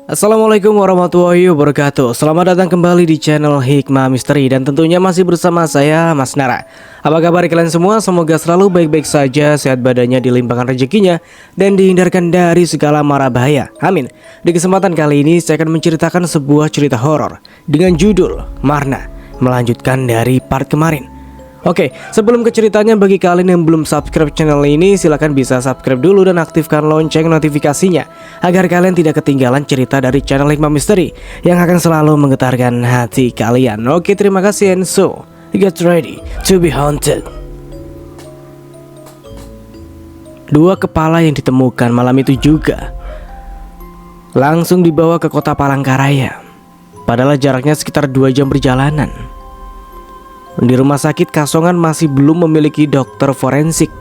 Assalamualaikum warahmatullahi wabarakatuh. Selamat datang kembali di channel Hikmah Misteri. Dan tentunya masih bersama saya, Mas Nara. Apa kabar kalian semua? Semoga selalu baik-baik saja, sehat badannya, dilimpahkan rezekinya, dan dihindarkan dari segala mara bahaya. Amin. Di kesempatan kali ini saya akan menceritakan sebuah cerita horor dengan judul Marna, melanjutkan dari part kemarin. Oke, sebelum ke ceritanya, bagi kalian yang belum subscribe channel ini, silahkan bisa subscribe dulu dan aktifkan lonceng notifikasinya agar kalian tidak ketinggalan cerita dari channel Hikmah Misteri yang akan selalu menggetarkan hati kalian. Oke, terima kasih, and so get ready to be haunted. Dua kepala yang ditemukan malam itu juga langsung dibawa ke kota Palangkaraya, padahal jaraknya sekitar 2 jam perjalanan. Di rumah sakit Kasongan masih belum memiliki dokter forensik,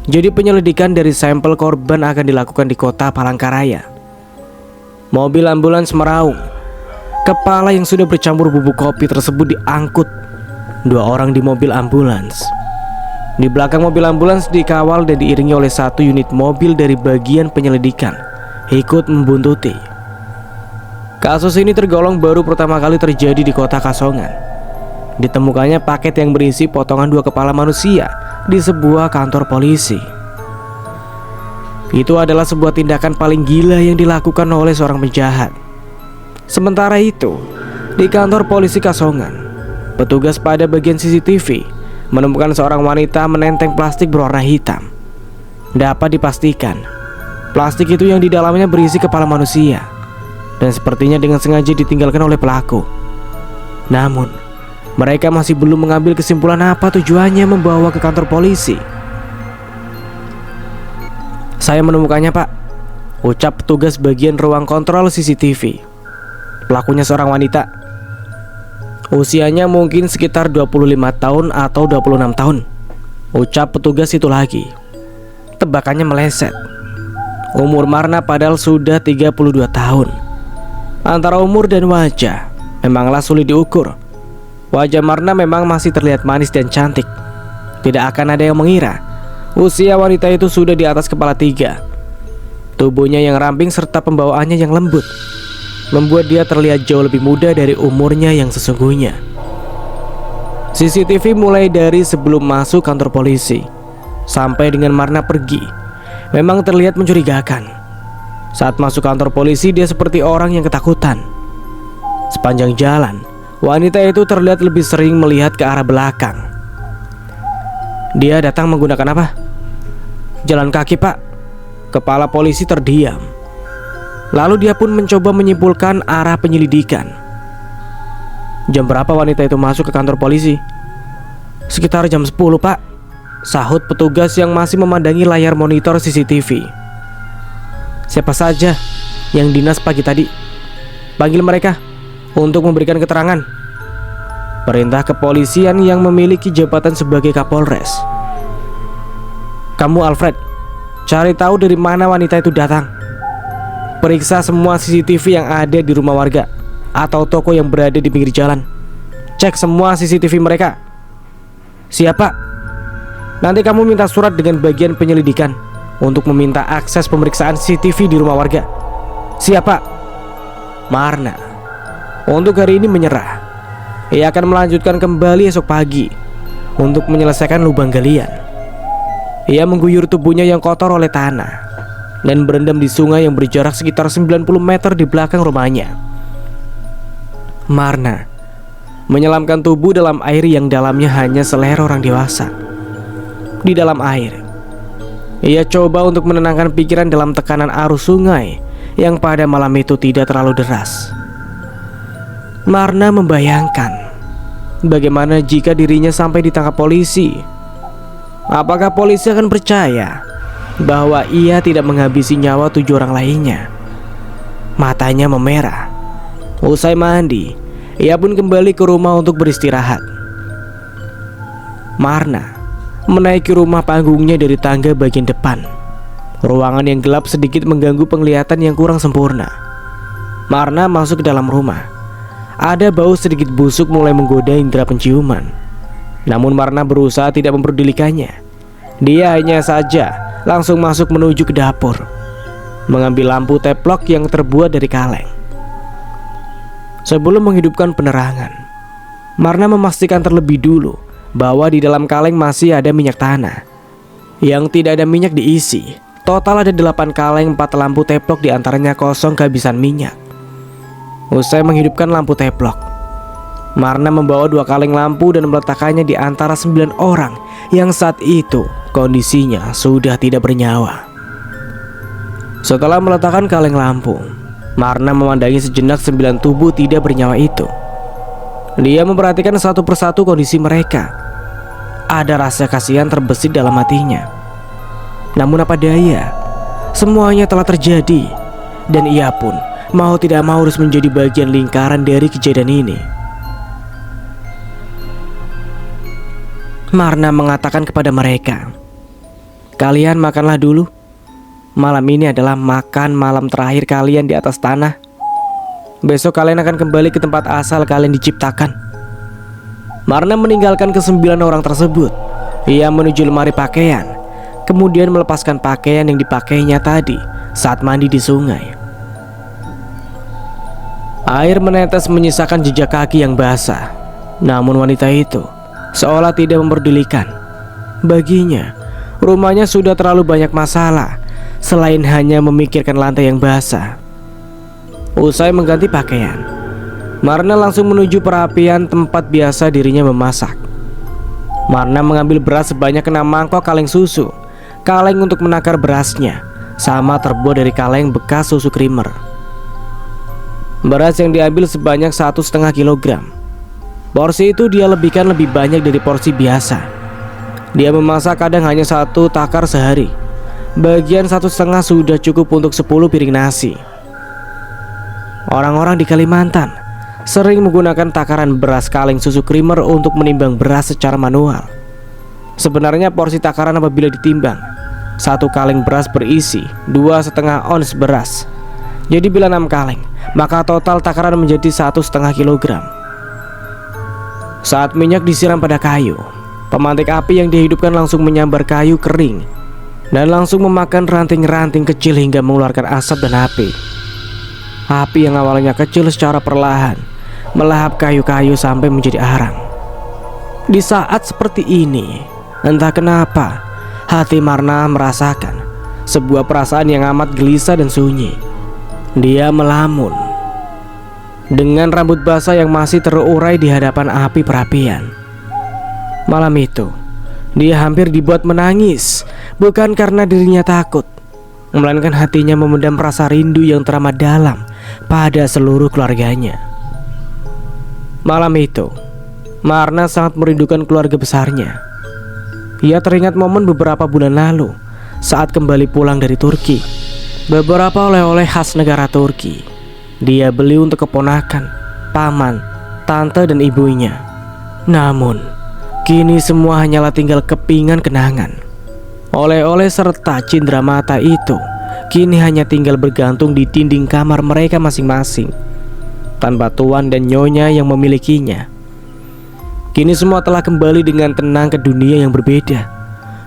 jadi penyelidikan dari sampel korban akan dilakukan di kota Palangkaraya. Mobil ambulans meraung. Kepala yang sudah bercampur bubuk kopi tersebut diangkut 2 orang di mobil ambulans. Di belakang mobil ambulans dikawal dan diiringi oleh 1 unit mobil dari bagian penyelidikan ikut membuntuti. Kasus ini tergolong baru pertama kali terjadi di kota Kasongan. Ditemukannya paket yang berisi potongan 2 kepala manusia di sebuah kantor polisi. Itu adalah sebuah tindakan paling gila yang dilakukan oleh seorang penjahat. Sementara itu, di kantor polisi Kasongan, petugas pada bagian CCTV menemukan seorang wanita menenteng plastik berwarna hitam. Dapat dipastikan, plastik itu yang di dalamnya berisi kepala manusia, dan sepertinya dengan sengaja ditinggalkan oleh pelaku. Namun mereka masih belum mengambil kesimpulan apa tujuannya membawa ke kantor polisi. "Saya menemukannya, Pak," ucap petugas bagian ruang kontrol CCTV. Pelakunya seorang wanita. Usianya mungkin sekitar 25 tahun atau 26 tahun, ucap petugas itu lagi. Tebakannya meleset. Umur Marna padahal sudah 32 tahun. Antara umur dan wajah memanglah sulit diukur. Wajah Marna memang masih terlihat manis dan cantik. Tidak akan ada yang mengira usia wanita itu sudah di atas kepala 3. Tubuhnya yang ramping serta pembawaannya yang lembut membuat dia terlihat jauh lebih muda dari umurnya yang sesungguhnya. CCTV mulai dari sebelum masuk kantor polisi sampai dengan Marna pergi memang terlihat mencurigakan. Saat masuk kantor polisi, dia seperti orang yang ketakutan. Sepanjang jalan, wanita itu terlihat lebih sering melihat ke arah belakang. "Dia datang menggunakan apa?" "Jalan kaki, Pak." Kepala polisi terdiam. Lalu dia pun mencoba menyimpulkan arah penyelidikan. "Jam berapa wanita itu masuk ke kantor polisi?" "Sekitar jam 10, Pak," sahut petugas yang masih memandangi layar monitor CCTV. "Siapa saja yang dinas pagi tadi? Panggil mereka untuk memberikan keterangan," perintah kepolisian yang memiliki jabatan sebagai Kapolres. "Kamu Alfred, cari tahu dari mana wanita itu datang. Periksa semua CCTV yang ada di rumah warga atau toko yang berada di pinggir jalan. Cek semua CCTV mereka." "Siapa?" "Nanti kamu minta surat dengan bagian penyelidikan untuk meminta akses pemeriksaan CCTV di rumah warga." "Siapa?" "Marna." Untuk hari ini menyerah. Ia akan melanjutkan kembali esok pagi untuk menyelesaikan lubang galian. Ia mengguyur tubuhnya yang kotor oleh tanah dan berendam di sungai yang berjarak sekitar 90 meter di belakang rumahnya. Marna menyelamkan tubuh dalam air yang dalamnya hanya seleher orang dewasa. Di dalam air, ia coba untuk menenangkan pikiran dalam tekanan arus sungai yang pada malam itu tidak terlalu deras. Marna membayangkan bagaimana jika dirinya sampai ditangkap polisi. Apakah polisi akan percaya bahwa ia tidak menghabisi nyawa 7 orang lainnya? Matanya memerah. Usai mandi, ia pun kembali ke rumah untuk beristirahat. Marna menaiki rumah panggungnya dari tangga bagian depan. Ruangan yang gelap sedikit mengganggu penglihatan yang kurang sempurna. Marna masuk ke dalam rumah. Ada bau sedikit busuk mulai menggoda indera penciuman. Namun Marna berusaha tidak memperdulikannya. Dia hanya saja langsung masuk menuju ke dapur. mengambil lampu teplok yang terbuat dari kaleng. Sebelum menghidupkan penerangan, Marna memastikan terlebih dulu bahwa di dalam kaleng masih ada minyak tanah. Yang tidak ada minyak diisi. Total ada 8 kaleng, 4 lampu teplok diantaranya kosong kehabisan minyak. Usai menghidupkan lampu teplok, Marna membawa 2 kaleng lampu dan meletakkannya di antara 9 orang yang saat itu kondisinya sudah tidak bernyawa. Setelah meletakkan kaleng lampu, Marna memandangi sejenak 9 tubuh tidak bernyawa itu. Dia memperhatikan satu persatu kondisi mereka. Ada rasa kasihan terbesit dalam hatinya. Namun apa daya, semuanya telah terjadi, dan ia pun mau tidak mau harus menjadi bagian lingkaran dari kejadian ini. Marna mengatakan kepada mereka, "Kalian makanlah dulu. Malam ini adalah makan malam terakhir kalian di atas tanah. Besok kalian akan kembali ke tempat asal kalian diciptakan." Marna meninggalkan ke-9 orang tersebut. Ia menuju lemari pakaian, kemudian melepaskan pakaian yang dipakainya tadi saat mandi di sungai. Air menetes menyisakan jejak kaki yang basah. Namun wanita itu seolah tidak memperdulikan. Baginya, rumahnya sudah terlalu banyak masalah selain hanya memikirkan lantai yang basah. Usai mengganti pakaian, Marna langsung menuju perapian tempat biasa dirinya memasak. Marna mengambil beras sebanyak 6 mangkok kaleng susu. Kaleng untuk menakar berasnya sama terbuat dari kaleng bekas susu creamer. Beras yang diambil sebanyak 1,5 kilogram. Porsi itu dia lebihkan lebih banyak dari porsi biasa. Dia memasak kadang hanya 1 takar sehari. Bagian 1,5 sudah cukup untuk 10 piring nasi. Orang-orang di Kalimantan sering menggunakan takaran beras kaleng susu creamer untuk menimbang beras secara manual. Sebenarnya porsi takaran apabila ditimbang, 1 kaleng beras berisi 2,5 ons beras. Jadi bila 6 kaleng, maka total takaran menjadi 1,5 kilogram. Saat minyak disiram pada kayu, pemantik api yang dihidupkan langsung menyambar kayu kering dan langsung memakan ranting-ranting kecil hingga mengeluarkan asap dan api. Api yang awalnya kecil secara perlahan melahap kayu-kayu sampai menjadi arang. Di saat seperti ini, entah kenapa hati Marna merasakan sebuah perasaan yang amat gelisah dan sunyi. Dia melamun dengan rambut basah yang masih terurai di hadapan api perapian. Malam itu, dia hampir dibuat menangis, bukan karena dirinya takut, melainkan hatinya memendam rasa rindu yang teramat dalam pada seluruh keluarganya. Malam itu, Marna sangat merindukan keluarga besarnya. Ia teringat momen beberapa bulan lalu saat kembali pulang dari Turki. Beberapa oleh-oleh khas negara Turki dia beli untuk keponakan, paman, tante, dan ibunya. Namun, kini semua hanyalah tinggal kepingan kenangan. Oleh-oleh serta cindera mata itu kini hanya tinggal bergantung di dinding kamar mereka masing-masing, tanpa tuan dan nyonya yang memilikinya. Kini semua telah kembali dengan tenang ke dunia yang berbeda,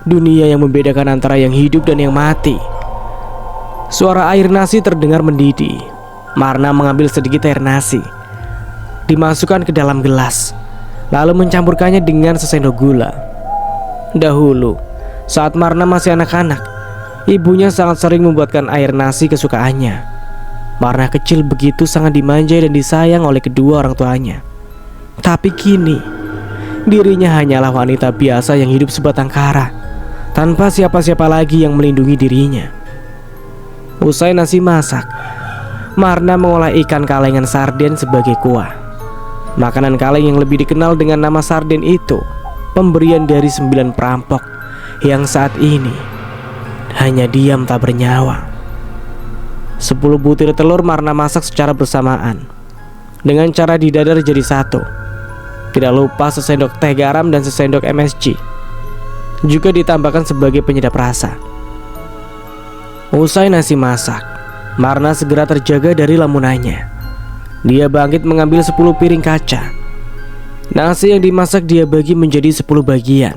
dunia yang membedakan antara yang hidup dan yang mati. Suara air nasi terdengar mendidih. Marna mengambil sedikit air nasi, dimasukkan ke dalam gelas, lalu mencampurkannya dengan sesendok gula. Dahulu, saat Marna masih anak-anak, ibunya sangat sering membuatkan air nasi kesukaannya. Marna kecil begitu sangat dimanja dan disayang oleh kedua orang tuanya. Tapi kini, dirinya hanyalah wanita biasa yang hidup sebatang kara, tanpa siapa-siapa lagi yang melindungi dirinya. Usai nasi masak, Marna mengolah ikan kalengan sarden sebagai kuah. Makanan kaleng yang lebih dikenal dengan nama sarden itu pemberian dari 9 perampok yang saat ini hanya diam tak bernyawa. 10 butir telur Marna masak secara bersamaan dengan cara didadar jadi satu. Tidak lupa sesendok teh garam dan sesendok MSG juga ditambahkan sebagai penyedap rasa. Usai nasi masak, Marna segera terjaga dari lamunannya. Dia bangkit mengambil 10 piring kaca. Nasi yang dimasak dia bagi menjadi 10 bagian.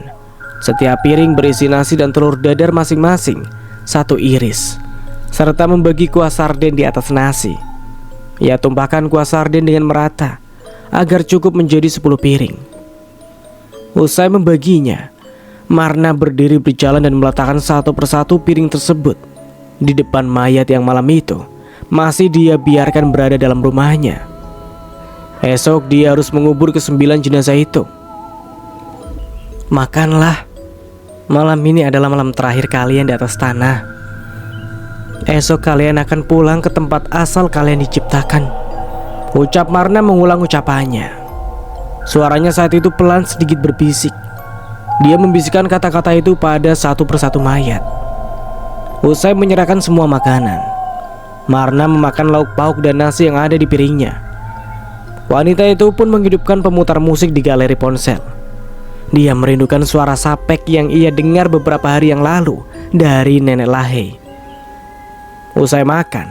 Setiap piring berisi nasi dan telur dadar masing-masing 1 iris. serta membagi kuah sarden di atas nasi. Ia tumpahkan kuah sarden dengan merata agar cukup menjadi 10 piring. Usai membaginya, Marna berdiri berjalan dan meletakkan satu persatu piring tersebut di depan mayat yang malam itu masih dia biarkan berada dalam rumahnya. Esok dia harus mengubur ke-9 jenazah itu. Makanlah. Malam ini adalah malam terakhir kalian di atas tanah. Esok kalian akan pulang ke tempat asal kalian diciptakan. Ucap Marna mengulang ucapannya. Suaranya saat itu pelan sedikit berbisik. Dia membisikkan kata-kata itu pada satu persatu mayat. Usai menyerahkan semua makanan, Marna memakan lauk pauk dan nasi yang ada di piringnya. Wanita itu pun menghidupkan pemutar musik di galeri ponsel. Dia merindukan suara sapek yang ia dengar beberapa hari yang lalu dari nenek Lahe. Usai makan,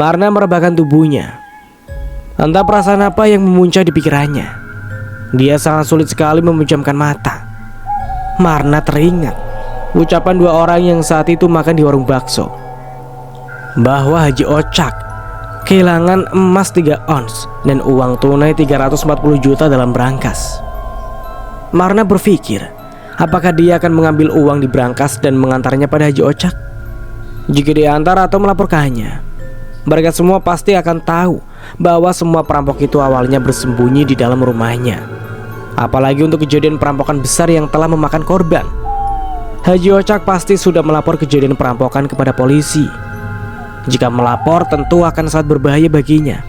Marna merebahkan tubuhnya. Entah perasaan apa yang memuncak di pikirannya. Dia sangat sulit sekali memejamkan mata. Marna teringat ucapan 2 orang yang saat itu makan di warung bakso, bahwa Haji Ocak kehilangan emas 3 ons dan uang tunai 340 juta dalam berangkas. Marna berpikir, apakah dia akan mengambil uang di berangkas dan mengantarnya pada Haji Ocak? Jika diantar atau melaporkannya, mereka semua pasti akan tahu bahwa semua perampok itu awalnya bersembunyi di dalam rumahnya. Apalagi untuk kejadian perampokan besar yang telah memakan korban. Haji Ocak pasti sudah melapor kejadian perampokan kepada polisi. Jika melapor tentu akan sangat berbahaya baginya.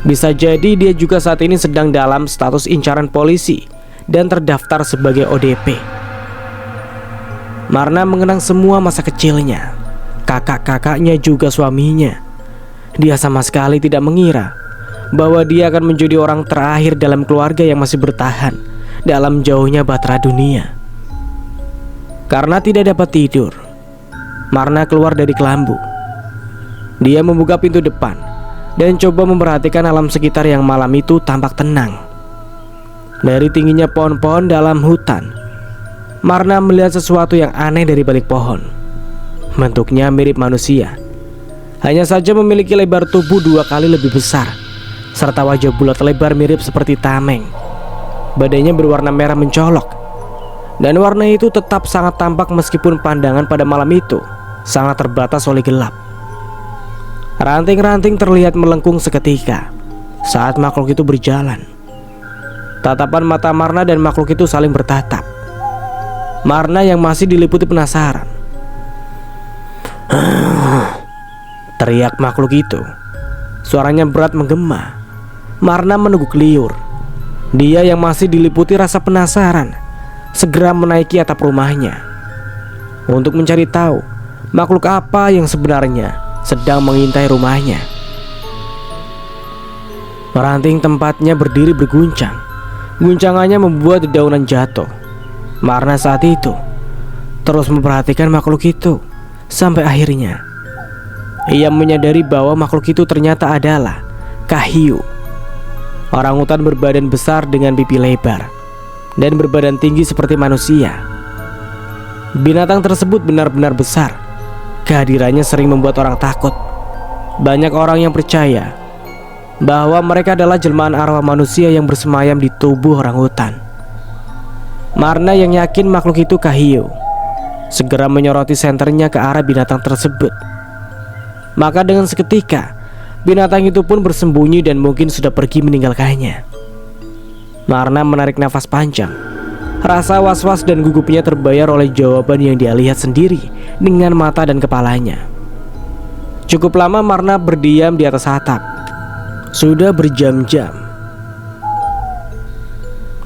Bisa jadi dia juga saat ini sedang dalam status incaran polisi dan terdaftar sebagai ODP. Marna mengenang semua masa kecilnya, kakak-kakaknya juga suaminya. Dia sama sekali tidak mengira bahwa dia akan menjadi orang terakhir dalam keluarga yang masih bertahan dalam jauhnya bahtera dunia. Karena tidak dapat tidur, Marna keluar dari kelambu. Dia membuka pintu depan dan coba memperhatikan alam sekitar yang malam itu tampak tenang. Dari tingginya pohon-pohon dalam hutan, Marna melihat sesuatu yang aneh dari balik pohon. Bentuknya mirip manusia, hanya saja memiliki lebar tubuh 2 kali lebih besar, serta wajah bulat lebar mirip seperti tameng. Badannya berwarna merah mencolok, dan warna itu tetap sangat tampak meskipun pandangan pada malam itu sangat terbatas oleh gelap. Ranting-ranting terlihat melengkung seketika saat makhluk itu berjalan. Tatapan mata Marna dan makhluk itu saling bertatap. Marna yang masih diliputi penasaran. Teriak makhluk itu. Suaranya berat menggema. Marna meneguk liur. Dia yang masih diliputi rasa penasaran segera menaiki atap rumahnya untuk mencari tahu makhluk apa yang sebenarnya sedang mengintai rumahnya. Ranting tempatnya berdiri berguncang. Guncangannya membuat dedaunan jatuh. Marna saat itu terus memperhatikan makhluk itu sampai akhirnya ia menyadari bahwa makhluk itu ternyata adalah Kahiu, orangutan berbadan besar dengan pipi lebar dan berbadan tinggi seperti manusia. Binatang tersebut benar-benar besar. Kehadirannya sering membuat orang takut. Banyak orang yang percaya bahwa mereka adalah jelmaan arwah manusia yang bersemayam di tubuh orangutan. Marna yang yakin makhluk itu Kahiu segera menyoroti senternya ke arah binatang tersebut. Maka dengan seketika binatang itu pun bersembunyi dan mungkin sudah pergi meninggalkannya. Marna menarik nafas panjang. Rasa was-was dan gugupnya terbayar oleh jawaban yang dia lihat sendiri dengan mata dan kepalanya. Cukup lama Marna berdiam di atas atap. Sudah berjam-jam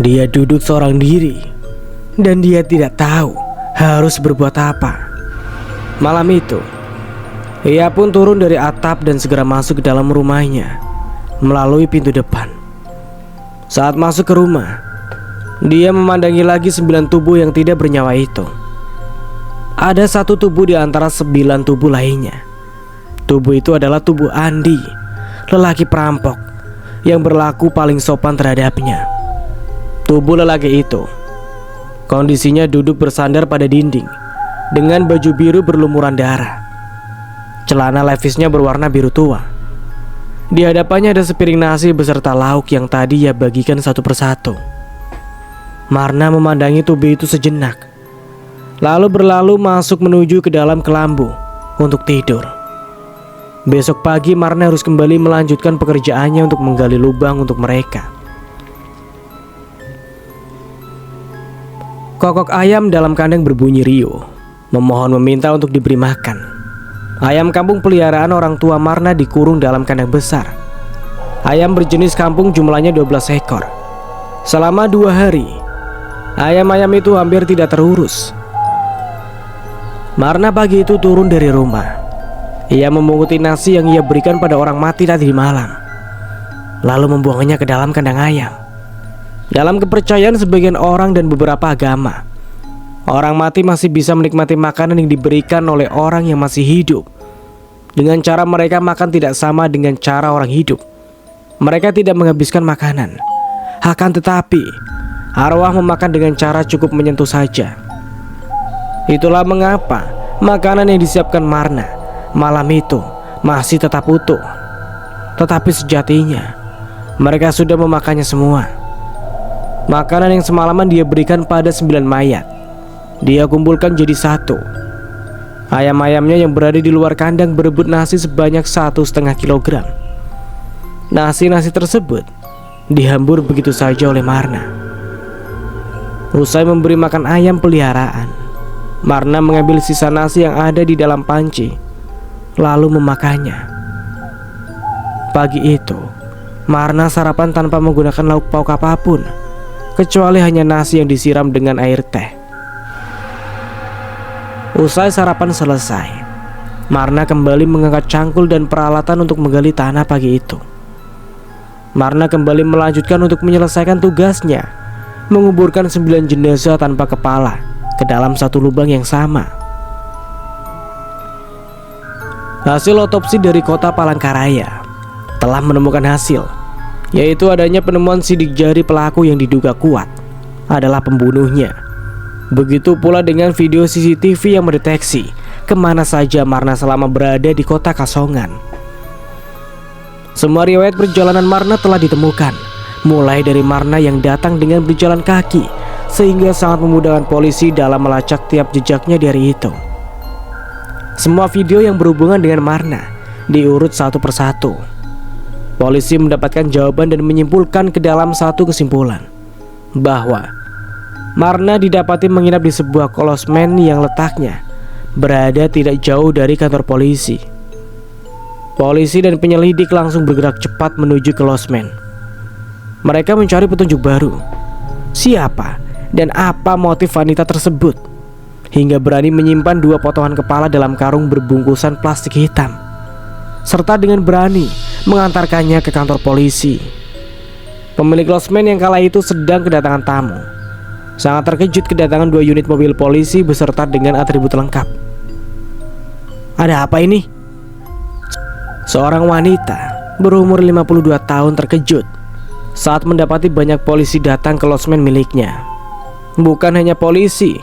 dia duduk seorang diri dan dia tidak tahu harus berbuat apa. Malam itu ia pun turun dari atap dan segera masuk ke dalam rumahnya melalui pintu depan. Saat masuk ke rumah, dia memandangi lagi 9 tubuh yang tidak bernyawa itu. Ada 1 tubuh di antara 9 tubuh lainnya. Tubuh itu adalah tubuh Andi, lelaki perampok yang berlaku paling sopan terhadapnya. Tubuh lelaki itu kondisinya duduk bersandar pada dinding dengan baju biru berlumuran darah. Celana levisnya berwarna biru tua. Di hadapannya ada sepiring nasi beserta lauk yang tadi ia bagikan satu persatu. Marna memandangi tubuh itu sejenak, lalu berlalu masuk menuju ke dalam kelambu untuk tidur. Besok pagi Marna harus kembali melanjutkan pekerjaannya untuk menggali lubang untuk mereka. Kokok ayam dalam kandang berbunyi riuh, memohon meminta untuk diberi makan. Ayam kampung peliharaan orang tua Marna dikurung dalam kandang besar. Ayam berjenis kampung jumlahnya 12 ekor. Selama 2 hari, ayam-ayam itu hampir tidak terurus. Marna pagi itu turun dari rumah. Ia memunguti nasi yang ia berikan pada orang mati tadi malam, lalu membuangnya ke dalam kandang ayam. Dalam kepercayaan sebagian orang dan beberapa agama, orang mati masih bisa menikmati makanan yang diberikan oleh orang yang masih hidup. Dengan cara mereka makan tidak sama dengan cara orang hidup. Mereka tidak menghabiskan makanan, akan tetapi arwah memakan dengan cara cukup menyentuh saja. Itulah mengapa makanan yang disiapkan Marna malam itu masih tetap utuh. Tetapi sejatinya mereka sudah memakannya semua. Makanan yang semalaman dia berikan pada 9 mayat, dia kumpulkan jadi satu. Ayam-ayamnya yang berada di luar kandang berebut nasi sebanyak 1,5 kilogram. Nasi-nasi tersebut dihambur begitu saja oleh Marna. Usai memberi makan ayam peliharaan, Marna mengambil sisa nasi yang ada di dalam panci, lalu memakannya. Pagi itu, Marna sarapan tanpa menggunakan lauk pauk apapun, kecuali hanya nasi yang disiram dengan air teh. Usai sarapan selesai, Marna kembali mengangkat cangkul dan peralatan untuk menggali tanah pagi itu. Marna kembali melanjutkan untuk menyelesaikan tugasnya, menguburkan 9 jenazah tanpa kepala ke dalam satu lubang yang sama. Hasil otopsi dari kota Palangkaraya telah menemukan hasil, yaitu adanya penemuan sidik jari pelaku yang diduga kuat adalah pembunuhnya. Begitu pula dengan video CCTV yang mendeteksi kemana saja Marna selama berada di kota Kasongan. Semua riwayat perjalanan Marna telah ditemukan, mulai dari Marna yang datang dengan berjalan kaki, sehingga sangat memudahkan polisi dalam melacak tiap jejaknya di hari itu. Semua video yang berhubungan dengan Marna diurut satu persatu. Polisi mendapatkan jawaban dan menyimpulkan ke dalam satu kesimpulan, bahwa Marna didapati menginap di sebuah kolosmen yang letaknya berada tidak jauh dari kantor polisi. Polisi dan penyelidik langsung bergerak cepat menuju ke losmen. Mereka mencari petunjuk baru. Siapa dan apa motif wanita tersebut hingga berani menyimpan 2 potongan kepala dalam karung berbungkusan plastik hitam, serta dengan berani mengantarkannya ke kantor polisi. Pemilik losmen yang kala itu sedang kedatangan tamu. Sangat terkejut kedatangan 2 unit mobil polisi beserta dengan atribut lengkap. Ada apa ini? Seorang wanita berumur 52 tahun terkejut saat mendapati banyak polisi datang ke losmen miliknya. Bukan hanya polisi,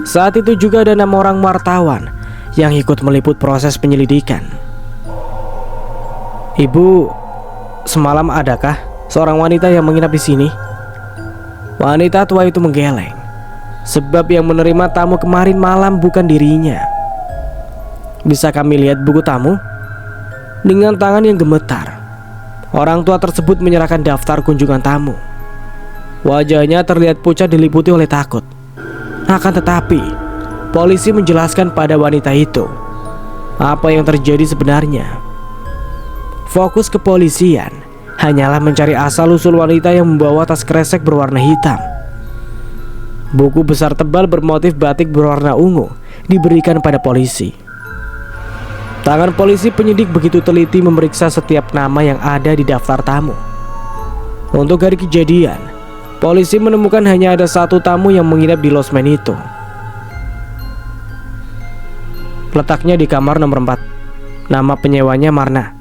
saat itu juga ada 6 orang wartawan yang ikut meliput proses penyelidikan. Ibu, semalam adakah seorang wanita yang menginap di sini? Wanita tua itu menggeleng, sebab yang menerima tamu kemarin malam bukan dirinya. Bisa kami lihat buku tamu? Dengan tangan yang gemetar, orang tua tersebut menyerahkan daftar kunjungan tamu. Wajahnya terlihat pucat diliputi oleh takut. Akan tetapi, polisi menjelaskan pada wanita itu apa yang terjadi sebenarnya. Fokus kepolisian hanyalah mencari asal-usul wanita yang membawa tas kresek berwarna hitam. Buku besar tebal bermotif batik berwarna ungu diberikan pada polisi. Tangan polisi penyidik begitu teliti memeriksa setiap nama yang ada di daftar tamu. Untuk hari kejadian, polisi menemukan hanya ada 1 tamu yang menginap di losmen itu. Letaknya di kamar nomor 4. Nama penyewanya Marna,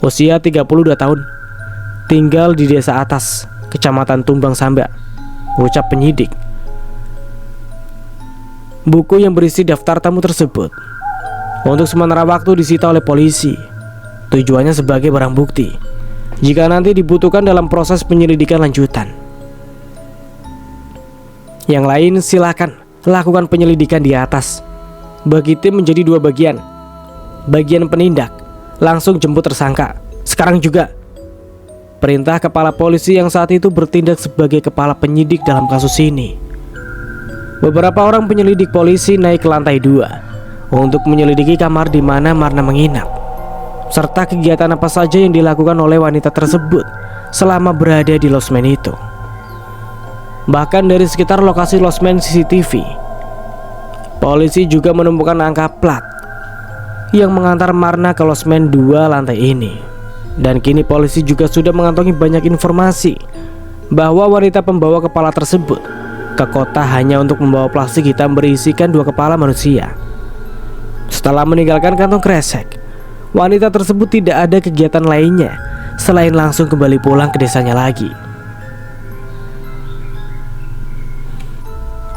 usia 32 tahun, tinggal di desa atas, kecamatan Tumbang Samba, ucap penyidik. Buku yang berisi daftar tamu tersebut untuk sementara waktu disita oleh polisi. Tujuannya sebagai barang bukti jika nanti dibutuhkan dalam proses penyelidikan lanjutan. Yang lain silakan lakukan penyelidikan di atas. Bagi tim menjadi 2 bagian. Bagian penindak langsung jemput tersangka sekarang juga. Perintah kepala polisi yang saat itu bertindak sebagai kepala penyidik dalam kasus ini. Beberapa orang penyelidik polisi naik ke lantai 2 untuk menyelidiki kamar di mana Marna menginap, serta kegiatan apa saja yang dilakukan oleh wanita tersebut selama berada di losmen itu. Bahkan dari sekitar lokasi losmen CCTV, polisi juga menemukan angka plat yang mengantar Marna ke losmen 2 lantai ini. Dan kini polisi juga sudah mengantongi banyak informasi bahwa wanita pembawa kepala tersebut ke kota hanya untuk membawa plastik hitam berisikan 2 kepala manusia. Setelah meninggalkan kantong kresek, wanita tersebut tidak ada kegiatan lainnya selain langsung kembali pulang ke desanya lagi.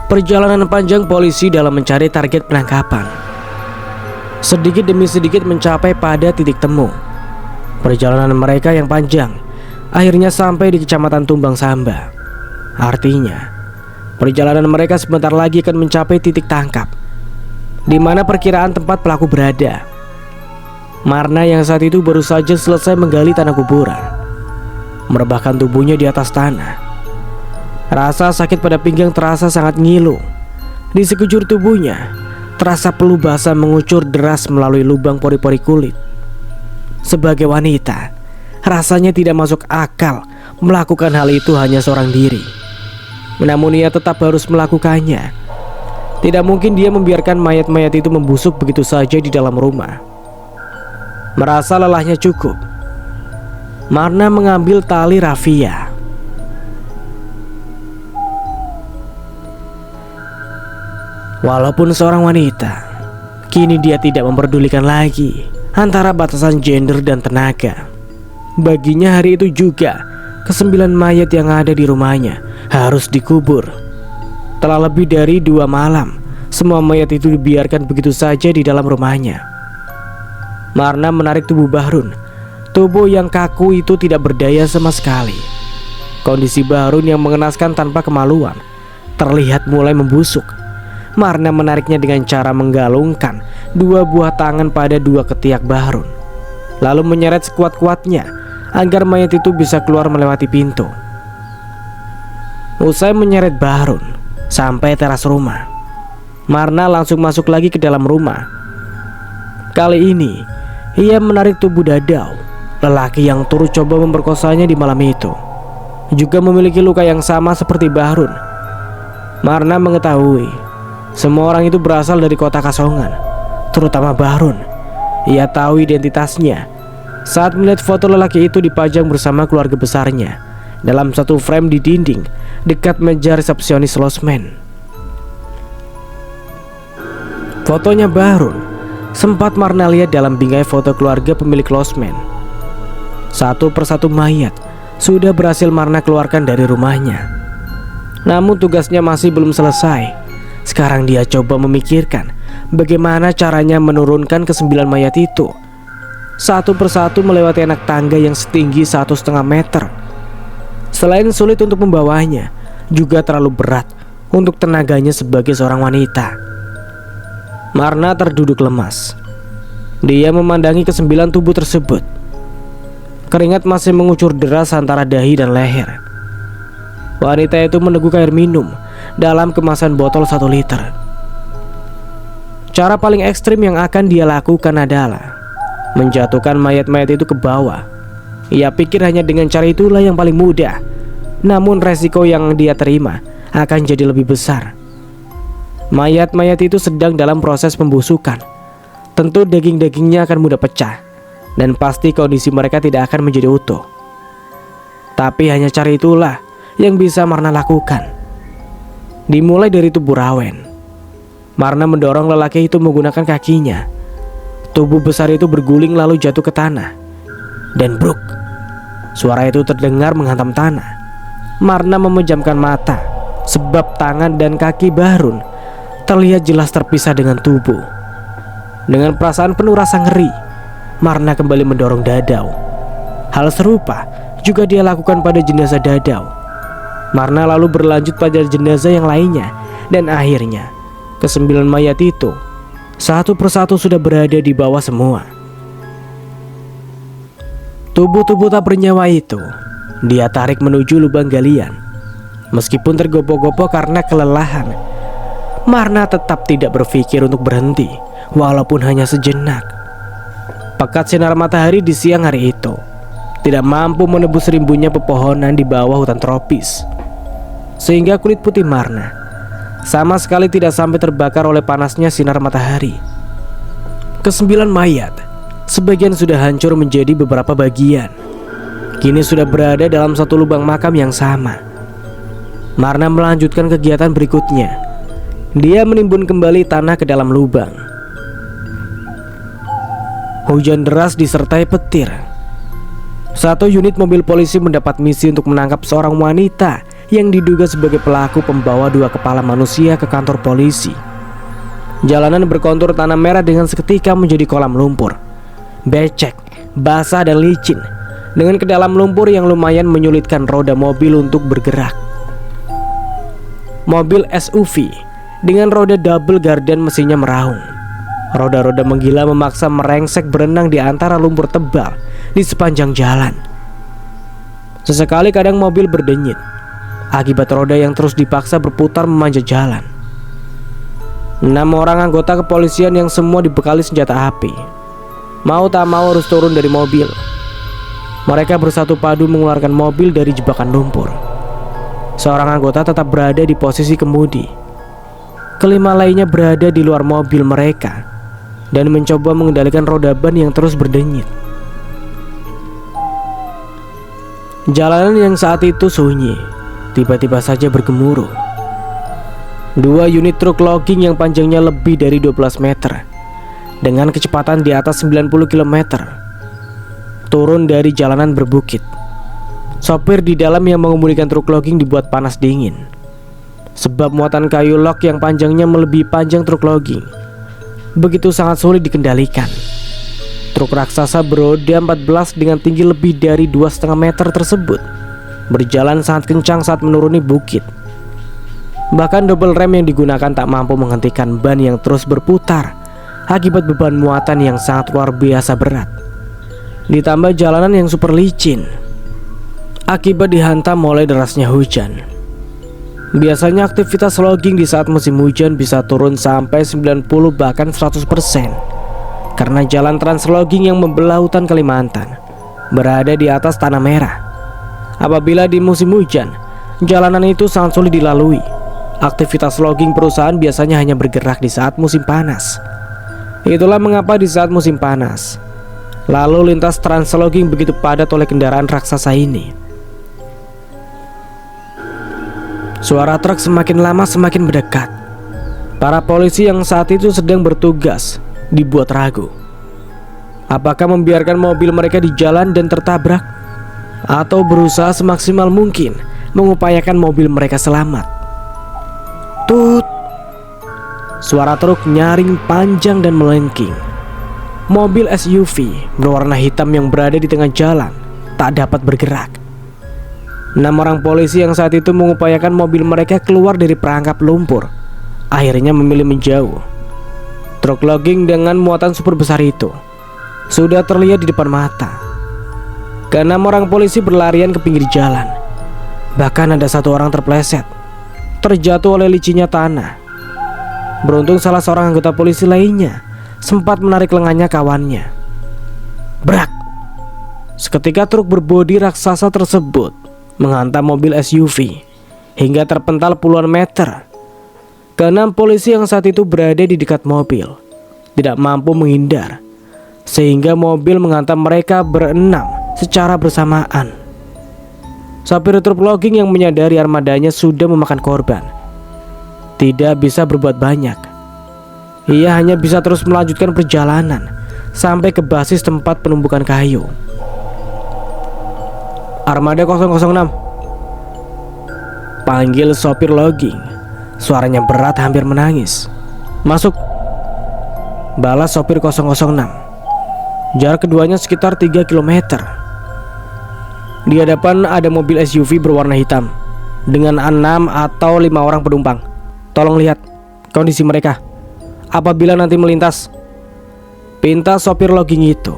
Perjalanan panjang polisi dalam mencari target penangkapan sedikit demi sedikit mencapai pada titik temu. Perjalanan mereka yang panjang akhirnya sampai di Kecamatan Tumbang Samba. Artinya, perjalanan mereka sebentar lagi akan mencapai titik tangkap, di mana perkiraan tempat pelaku berada. Marna yang saat itu baru saja selesai menggali tanah kuburan, merebahkan tubuhnya di atas tanah. Rasa sakit pada pinggang terasa sangat ngilu. Di sekujur tubuhnya terasa peluh basah mengucur deras melalui lubang pori-pori kulit. Sebagai wanita, rasanya tidak masuk akal melakukan hal itu hanya seorang diri. Namun ia tetap harus melakukannya. Tidak mungkin dia membiarkan mayat-mayat itu membusuk begitu saja di dalam rumah. Merasa lelahnya cukup, Marna mengambil tali rafia. Walaupun seorang wanita, kini dia tidak memperdulikan lagi antara batasan gender dan tenaga. Baginya hari itu juga ke-9 mayat yang ada di rumahnya harus dikubur. Telah lebih dari 2 malam semua mayat itu dibiarkan begitu saja di dalam rumahnya. Marna menarik tubuh Bahrun. Tubuh yang kaku itu tidak berdaya sama sekali. Kondisi Bahrun yang mengenaskan tanpa kemaluan terlihat mulai membusuk. Marna menariknya dengan cara menggalungkan 2 buah tangan pada 2 ketiak Bahrun, lalu menyeret sekuat-kuatnya agar mayat itu bisa keluar melewati pintu. Usai menyeret Bahrun sampai teras rumah, Marna langsung masuk lagi ke dalam rumah. Kali ini ia menarik tubuh Dadau, lelaki yang turut coba memperkosanya di malam itu. Juga memiliki luka yang sama seperti Bahrun. Marna mengetahui semua orang itu berasal dari kota Kasongan, terutama Bahrun. Ia tahu identitasnya saat melihat foto lelaki itu dipajang bersama keluarga besarnya dalam satu frame di dinding dekat meja resepsionis losmen. Fotonya Bahrun sempat Marna lihat dalam bingkai foto keluarga pemilik losmen. Satu persatu mayat sudah berhasil Marna keluarkan dari rumahnya. Namun tugasnya masih belum selesai. Sekarang dia coba memikirkan bagaimana caranya menurunkan ke-9 mayat itu. Satu persatu melewati anak tangga yang setinggi 1,5 meter. Selain sulit untuk membawanya, juga terlalu berat untuk tenaganya sebagai seorang wanita. Marna terduduk lemas. Dia memandangi ke-9 tubuh tersebut. Keringat masih mengucur deras antara dahi dan leher. Wanita itu meneguk air minum dalam kemasan botol 1 liter. Cara paling ekstrim yang akan dia lakukan adalah menjatuhkan mayat-mayat itu ke bawah. Ia pikir hanya dengan cara itulah yang paling mudah. Namun resiko yang dia terima akan jadi lebih besar. Mayat-mayat itu sedang dalam proses pembusukan. Tentu daging-dagingnya akan mudah pecah, dan pasti kondisi mereka tidak akan menjadi utuh. Tapi hanya cara itulah yang bisa Marna lakukan. Dimulai dari tubuh Rawen. Marna mendorong lelaki itu menggunakan kakinya. Tubuh besar itu berguling lalu jatuh ke tanah. Dan bruk, suara itu terdengar menghantam tanah. Marna memejamkan mata sebab tangan dan kaki Bahrun terlihat jelas terpisah dengan tubuh. Dengan perasaan penuh rasa ngeri, Marna kembali mendorong Dadau. Hal serupa juga dia lakukan pada jenazah Dadau. Marna lalu berlanjut pada jenazah yang lainnya, dan akhirnya ke-9 mayat itu satu persatu sudah berada di bawah semua. Tubuh-tubuh tak bernyawa itu dia tarik menuju lubang galian. Meskipun tergopoh-gopoh karena kelelahan, Marna tetap tidak berpikir untuk berhenti, walaupun hanya sejenak. Pekat sinar matahari di siang hari itu tidak mampu menebus rimbunnya pepohonan di bawah hutan tropis, sehingga kulit putih Marna sama sekali tidak sampai terbakar oleh panasnya sinar matahari. Ke-9 mayat sebagian sudah hancur menjadi beberapa bagian. Kini sudah berada dalam satu lubang makam yang sama. Marna melanjutkan kegiatan berikutnya. Dia menimbun kembali tanah ke dalam lubang. Hujan deras disertai petir. Satu unit mobil polisi mendapat misi untuk menangkap seorang wanita yang diduga sebagai pelaku pembawa 2 kepala manusia ke kantor polisi. Jalanan berkontur tanah merah dengan seketika menjadi kolam lumpur, becek, basah dan licin, dengan ke dalam lumpur yang lumayan menyulitkan roda mobil untuk bergerak. Mobil SUV dengan roda double gardan mesinnya meraung. Roda-roda menggila memaksa merengsek berenang di antara lumpur tebal di sepanjang jalan. Sesekali kadang mobil berdenyit akibat roda yang terus dipaksa berputar memanjat jalan. 6 orang anggota kepolisian yang semua dibekali senjata api mau tak mau harus turun dari mobil. Mereka bersatu padu mengeluarkan mobil dari jebakan lumpur. Seorang anggota tetap berada di posisi kemudi. Kelima lainnya berada di luar mobil mereka dan mencoba mengendalikan roda ban yang terus berdenyit. Jalanan yang saat itu sunyi tiba-tiba saja bergemuruh. 2 unit truk logging yang panjangnya lebih dari 12 meter dengan kecepatan di atas 90 km turun dari jalanan berbukit. Sopir di dalam yang mengemudikan truk logging dibuat panas dingin, sebab muatan kayu log yang panjangnya melebihi panjang truk logging begitu sangat sulit dikendalikan. Truk raksasa beroda 14 dengan tinggi lebih dari 2,5 meter tersebut berjalan sangat kencang saat menuruni bukit. Bahkan double rem yang digunakan tak mampu menghentikan ban yang terus berputar akibat beban muatan yang sangat luar biasa berat. Ditambah jalanan yang super licin akibat dihantam oleh derasnya hujan. Biasanya aktivitas logging di saat musim hujan bisa turun sampai 90 bahkan 100% karena jalan trans logging yang membelah hutan Kalimantan berada di atas tanah merah. Apabila di musim hujan, jalanan itu sangat sulit dilalui. Aktivitas logging perusahaan biasanya hanya bergerak di saat musim panas. Itulah mengapa di saat musim panas, lalu lintas trans logging begitu padat oleh kendaraan raksasa ini. Suara truk semakin lama semakin mendekat. Para polisi yang saat itu sedang bertugas dibuat ragu. Apakah membiarkan mobil mereka di jalan dan tertabrak, atau berusaha semaksimal mungkin mengupayakan mobil mereka selamat. Tut! Suara truk nyaring panjang dan melengking. Mobil SUV berwarna hitam yang berada di tengah jalan tak dapat bergerak. 6 orang polisi yang saat itu mengupayakan mobil mereka keluar dari perangkap lumpur akhirnya memilih menjauh. Truk logging dengan muatan super besar itu sudah terlihat di depan mata. Ke-6 orang polisi berlarian ke pinggir jalan. Bahkan ada 1 orang terpleset, terjatuh oleh licinnya tanah. Beruntung salah seorang anggota polisi lainnya sempat menarik lengannya kawannya. Brak! Seketika truk berbodi raksasa tersebut menghantam mobil SUV hingga terpental puluhan meter. Ke-6 polisi yang saat itu berada di dekat mobil tidak mampu menghindar, sehingga mobil menghantam mereka berenam secara bersamaan. Sopir truk logging yang menyadari armadanya sudah memakan korban tidak bisa berbuat banyak. Ia hanya bisa terus melanjutkan perjalanan sampai ke basis tempat penumpukan kayu. Armada 006, panggil sopir logging. Suaranya berat hampir menangis. Masuk. balas sopir 006. Jarak keduanya sekitar 3 km. Di hadapan ada mobil SUV berwarna hitam dengan 6 atau 5 orang penumpang. Tolong lihat kondisi mereka apabila nanti melintas. Pinta sopir logging itu.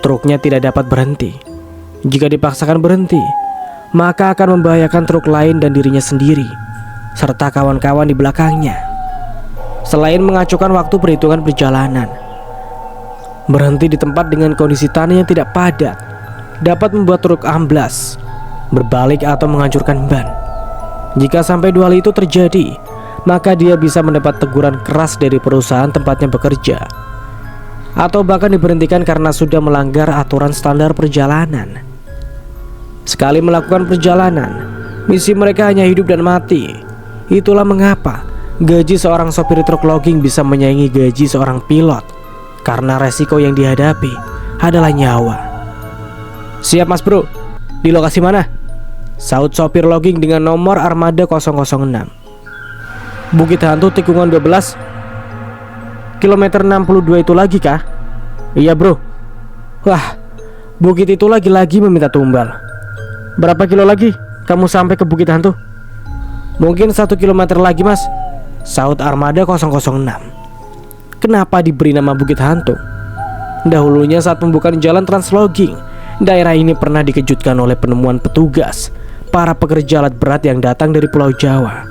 Truknya tidak dapat berhenti. Jika dipaksakan berhenti, maka akan membahayakan truk lain dan dirinya sendiri serta kawan-kawan di belakangnya. Selain mengacukan waktu perhitungan perjalanan, berhenti di tempat dengan kondisi tanah yang tidak padat dapat membuat truk amblas, berbalik atau menghancurkan ban. Jika sampai 2 hal itu terjadi, maka dia bisa mendapat teguran keras dari perusahaan tempatnya bekerja, atau bahkan diberhentikan karena sudah melanggar aturan standar perjalanan. Sekali melakukan perjalanan, misi mereka hanya hidup dan mati. Itulah mengapa gaji seorang sopir truk logging bisa menyaingi gaji seorang pilot, karena resiko yang dihadapi adalah nyawa. Siap mas bro, di lokasi mana? Saut sopir logging dengan nomor Armada 006. Bukit Hantu tikungan 12, kilometer 62 itu lagi kah? Iya bro. Wah, bukit itu lagi-lagi meminta tumbal. Berapa kilo lagi kamu sampai ke Bukit Hantu? Mungkin 1 kilometer lagi mas, saut Armada 006. Kenapa diberi nama Bukit Hantu? Dahulunya saat pembukaan jalan Translogging, daerah ini pernah dikejutkan oleh penemuan petugas, para pekerja alat berat yang datang dari Pulau Jawa.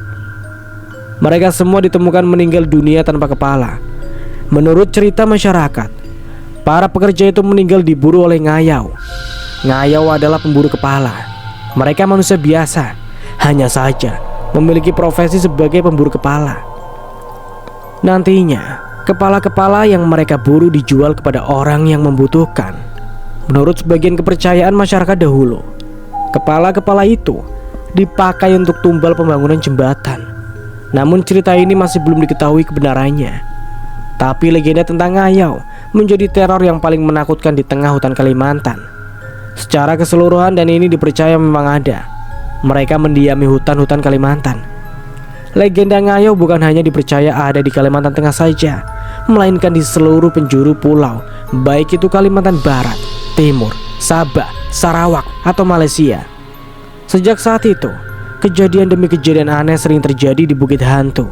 Mereka semua ditemukan meninggal dunia tanpa kepala. Menurut cerita masyarakat, para pekerja itu meninggal diburu oleh ngayau. Ngayau adalah pemburu kepala. Mereka manusia biasa, hanya saja memiliki profesi sebagai pemburu kepala. Nantinya, kepala-kepala yang mereka buru dijual kepada orang yang membutuhkan. Menurut sebagian kepercayaan masyarakat dahulu, kepala-kepala itu dipakai untuk tumbal pembangunan jembatan. Namun cerita ini masih belum diketahui kebenarannya. Tapi legenda tentang ngayau menjadi teror yang paling menakutkan di tengah hutan Kalimantan. Secara keseluruhan dan ini dipercaya memang ada. Mereka mendiami hutan-hutan Kalimantan. Legenda ngayau bukan hanya dipercaya ada di Kalimantan Tengah saja, melainkan di seluruh penjuru pulau, baik itu Kalimantan Barat, Timur, Sabah, Sarawak, atau Malaysia. Sejak saat itu, kejadian demi kejadian aneh sering terjadi di Bukit Hantu,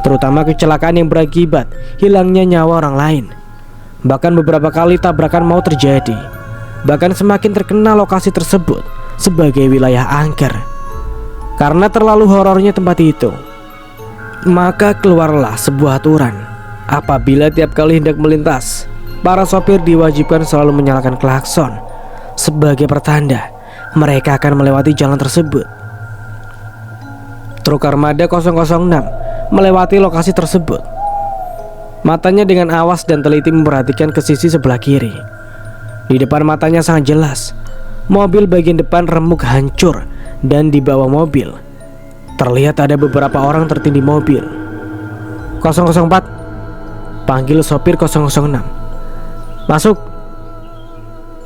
terutama kecelakaan yang berakibat hilangnya nyawa orang lain. Bahkan beberapa kali tabrakan mau terjadi. Bahkan semakin terkenal lokasi tersebut sebagai wilayah angker karena terlalu horornya tempat itu. Maka keluarlah sebuah aturan. Apabila tiap kali hendak melintas, para sopir diwajibkan selalu menyalakan klakson sebagai pertanda mereka akan melewati jalan tersebut. Truk Armada 006 melewati lokasi tersebut. Matanya dengan awas dan teliti memperhatikan ke sisi sebelah kiri. Di depan matanya sangat jelas, mobil bagian depan remuk hancur, dan di bawah mobil terlihat ada beberapa orang tertindih mobil. 004, panggil sopir 006. Masuk.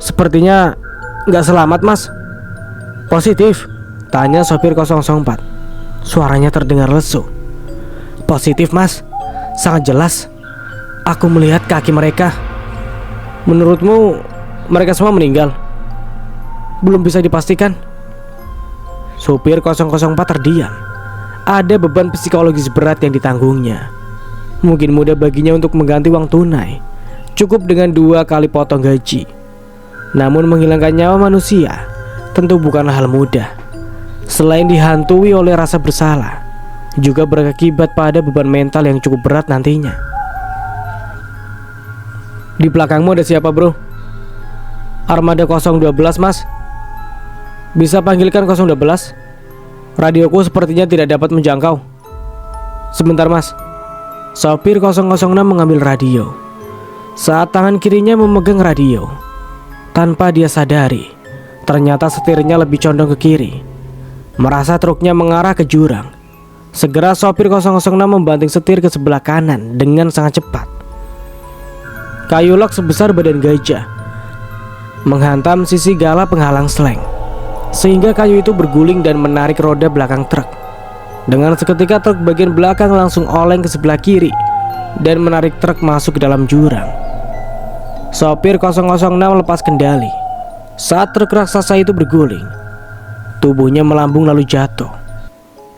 Sepertinya nggak selamat mas. Positif, tanya sopir 004. Suaranya terdengar lesu. Positif mas, sangat jelas. Aku melihat kaki mereka. Menurutmu mereka semua meninggal? Belum bisa dipastikan. Supir 004 terdiam. Ada beban psikologis berat yang ditanggungnya. Mungkin mudah baginya untuk mengganti uang tunai, cukup dengan 2 kali potong gaji. Namun menghilangkan nyawa manusia tentu bukanlah hal mudah. Selain dihantui oleh rasa bersalah, juga berakibat pada beban mental yang cukup berat nantinya. Di belakangmu ada siapa bro? Armada 012 mas. Bisa panggilkan 012? Radioku sepertinya tidak dapat menjangkau. Sebentar mas. Sopir 006 mengambil radio. Saat tangan kirinya memegang radio, tanpa dia sadari, ternyata setirnya lebih condong ke kiri. Merasa truknya mengarah ke jurang, segera sopir 006 membanting setir ke sebelah kanan dengan sangat cepat. Kayu lok sebesar badan gajah menghantam sisi gala penghalang seleng, sehingga kayu itu berguling dan menarik roda belakang truk. Dengan seketika truk bagian belakang langsung oleng ke sebelah kiri, dan menarik truk masuk ke dalam jurang. Sopir 006 lepas kendali saat truk raksasa itu berguling. Tubuhnya melambung lalu jatuh.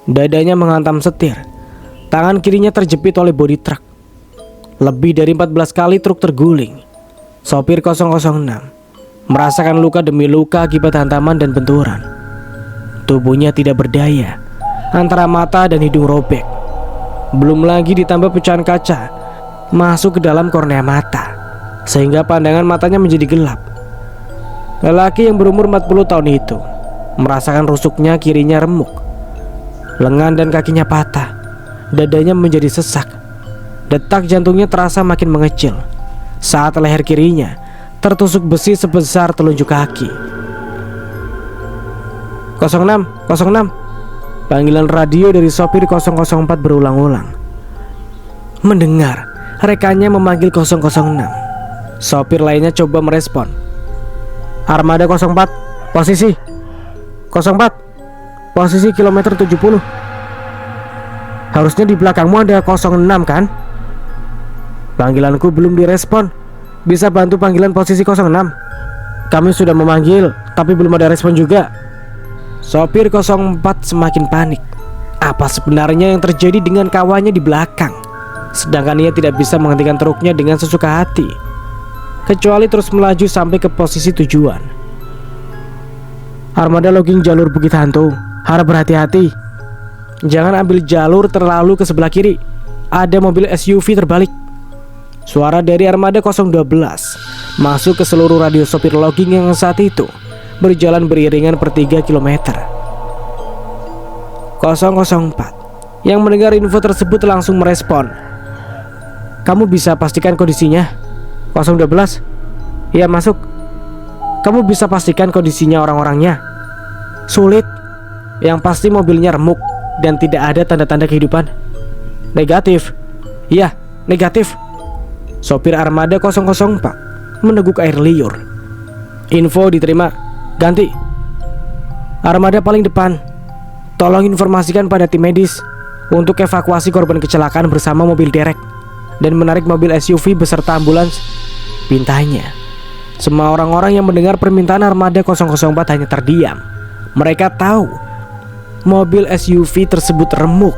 Dadanya menghantam setir. Tangan kirinya terjepit oleh bodi truk. Lebih dari 14 kali truk terguling. Sopir 006 merasakan luka demi luka akibat hantaman dan benturan. Tubuhnya tidak berdaya, antara mata dan hidung robek. Belum lagi ditambah pecahan kaca masuk ke dalam kornea mata, sehingga pandangan matanya menjadi gelap. Lelaki yang berumur 40 tahun itu merasakan rusuknya kirinya remuk, lengan dan kakinya patah, dadanya menjadi sesak. Detak jantungnya terasa makin mengecil saat leher kirinya tertusuk besi sebesar telunjuk kaki. 06, 06. Panggilan radio dari sopir 004 berulang-ulang. Mendengar rekannya memanggil 006, sopir lainnya coba merespon. Armada 04, posisi 04, posisi kilometer 70. Harusnya di belakangmu ada 06 kan? Panggilanku belum direspon. Bisa bantu panggilan posisi 06? Kami sudah memanggil, tapi belum ada respon juga. Sopir 04 semakin panik. Apa sebenarnya yang terjadi dengan kawannya di belakang? Sedangkan ia tidak bisa menghentikan truknya dengan sesuka hati, kecuali terus melaju sampai ke posisi tujuan. Armada logging jalur Bukit Hantu. Harap berhati-hati. Jangan ambil jalur terlalu ke sebelah kiri. Ada mobil SUV terbalik. Suara dari Armada 012 masuk ke seluruh radio sopir logging yang saat itu berjalan beriringan per 3 km. 004 yang mendengar info tersebut langsung merespon. Kamu bisa pastikan kondisinya? 012? Iya, masuk. Kamu bisa pastikan kondisinya orang-orangnya? Sulit. Yang pasti mobilnya remuk dan tidak ada tanda-tanda kehidupan. Negatif. Iya, negatif. Sopir Armada 004 meneguk air liur. Info diterima. Ganti. Armada paling depan. Tolong informasikan pada tim medis untuk evakuasi korban kecelakaan bersama mobil derek dan menarik mobil SUV beserta ambulans. Pintanya. Semua orang-orang yang mendengar permintaan Armada 004 hanya terdiam. Mereka tahu mobil SUV tersebut remuk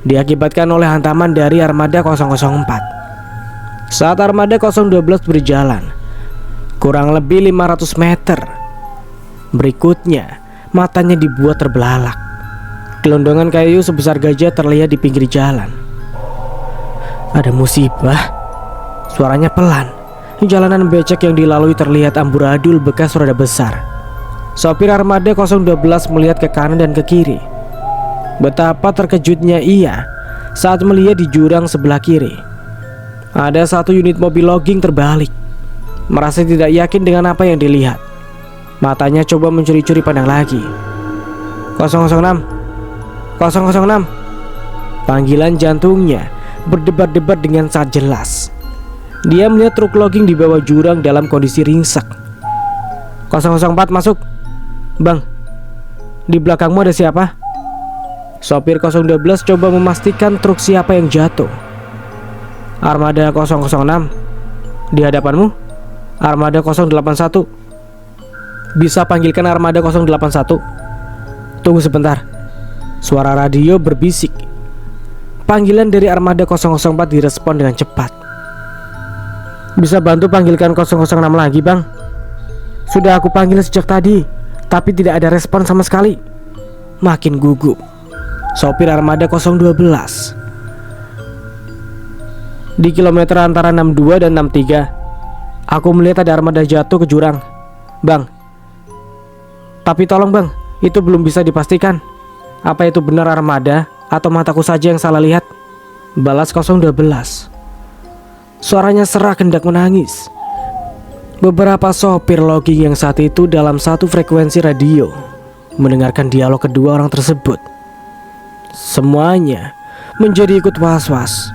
diakibatkan oleh hantaman dari Armada 004. Saat Armada 012 berjalan kurang lebih 500 meter, berikutnya matanya dibuat terbelalak. Gelondongan kayu sebesar gajah terlihat di pinggir jalan. Ada musibah. Suaranya pelan. Jalanan becek yang dilalui terlihat amburadul bekas roda besar. Sopir Armada 012 melihat ke kanan dan ke kiri. Betapa terkejutnya ia saat melihat di jurang sebelah kiri ada satu unit mobil logging terbalik. Merasa tidak yakin dengan apa yang dilihat, matanya coba mencuri-curi pandang lagi. 006, 006. Panggilan jantungnya berdebar-debar dengan sangat jelas. Dia melihat truk logging di bawah jurang dalam kondisi ringsek. 004 masuk. Bang, di belakangmu ada siapa? Sopir 012 coba memastikan truk siapa yang jatuh. Armada 006. Di hadapanmu? Armada 081. Bisa panggilkan Armada 081. Tunggu sebentar. Suara radio berbisik. Panggilan dari Armada 004 direspon dengan cepat. Bisa bantu panggilkan 006 lagi, Bang? Sudah aku panggil sejak tadi, tapi tidak ada respon sama sekali. Makin gugup sopir Armada 012. Di kilometer antara 62 dan 63, aku melihat ada armada jatuh ke jurang, Bang. Tapi tolong, Bang, itu belum bisa dipastikan. Apa itu benar armada atau mataku saja yang salah lihat? Balas 012. Suaranya serak hendak menangis. Beberapa sopir logging yang saat itu dalam satu frekuensi radio mendengarkan dialog kedua orang tersebut. Semuanya menjadi ikut was-was.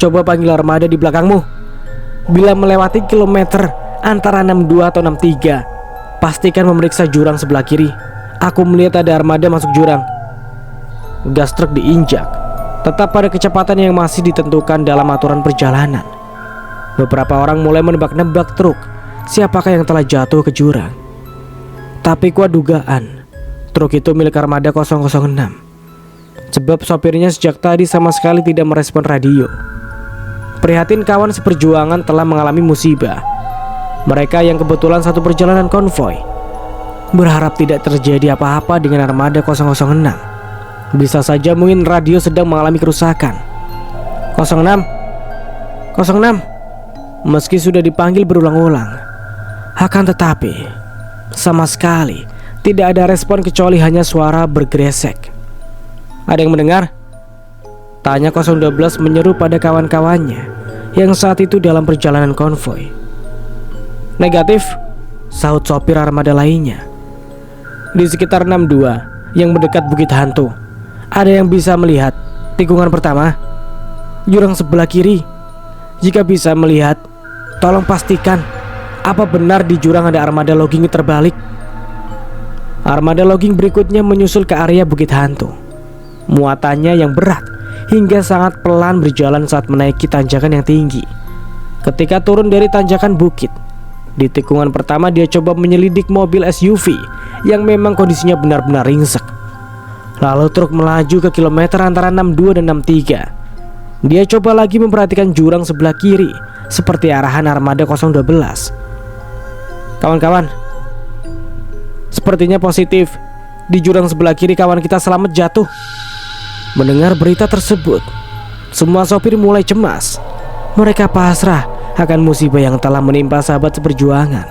Coba panggil armada di belakangmu. Bila melewati kilometer antara 62 atau 63, pastikan memeriksa jurang sebelah kiri. Aku melihat ada armada masuk jurang. Gas truk diinjak. tetap pada kecepatan yang masih ditentukan dalam aturan perjalanan. Beberapa orang mulai menebak-nebak truk siapakah yang telah jatuh ke jurang. Tapi kuat dugaan, truk itu milik Armada 006. Sebab sopirnya sejak tadi sama sekali tidak merespon radio. Prihatin kawan seperjuangan telah mengalami musibah. Mereka yang kebetulan satu perjalanan konvoi berharap tidak terjadi apa-apa dengan Armada 006. Bisa saja mungkin radio sedang mengalami kerusakan. 06 06. Meski sudah dipanggil berulang-ulang, akan tetapi sama sekali tidak ada respon kecuali hanya suara bergeresek. Ada yang mendengar? Tanya 012 menyeru pada kawan-kawannya yang saat itu dalam perjalanan konvoi. Negatif, sahut sopir armada lainnya. Di sekitar 62 yang mendekat Bukit Hantu, ada yang bisa melihat tikungan pertama, jurang sebelah kiri. Jika bisa melihat, tolong pastikan apa benar di jurang ada armada logging terbalik. Armada logging berikutnya menyusul ke area Bukit Hantu. Muatannya yang berat hingga sangat pelan berjalan saat menaiki tanjakan yang tinggi. Ketika turun dari tanjakan bukit, di tikungan pertama dia coba menyelidik mobil SUV yang memang kondisinya benar-benar ringsek. Lalu truk melaju ke kilometer antara 62 dan 63. Dia coba lagi memperhatikan jurang sebelah kiri seperti arahan Armada 012. Kawan-kawan, sepertinya positif. Di jurang sebelah kiri kawan kita selamat jatuh. Mendengar berita tersebut, semua sopir mulai cemas. Mereka pasrah akan musibah yang telah menimpa sahabat seperjuangan.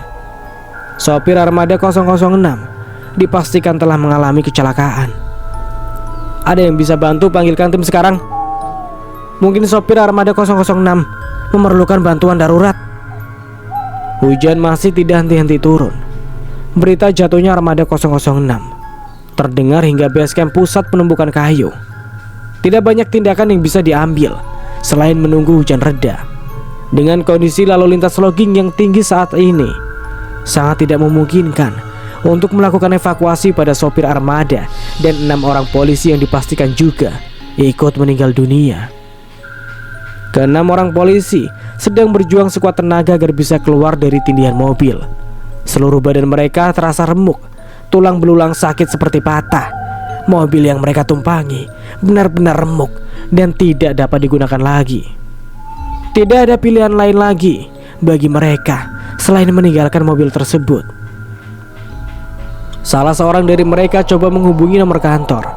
Sopir Armada 006 dipastikan telah mengalami kecelakaan. Ada yang bisa bantu panggilkan tim sekarang? Mungkin sopir Armada 006 memerlukan bantuan darurat. Hujan masih tidak henti-henti turun. Berita jatuhnya Armada 006 terdengar hingga base camp pusat penumbukan kayu. Tidak banyak tindakan yang bisa diambil selain menunggu hujan reda. Dengan kondisi lalu lintas logging yang tinggi saat ini, sangat tidak memungkinkan untuk melakukan evakuasi pada sopir armada dan 6 orang polisi yang dipastikan juga ikut meninggal dunia. Ke-6 orang polisi sedang berjuang sekuat tenaga agar bisa keluar dari tindihan mobil. Seluruh badan mereka terasa remuk, tulang belulang sakit seperti patah. Mobil yang mereka tumpangi benar-benar remuk dan tidak dapat digunakan lagi. Tidak ada pilihan lain lagi bagi mereka selain meninggalkan mobil tersebut. Salah seorang dari mereka coba menghubungi nomor kantor,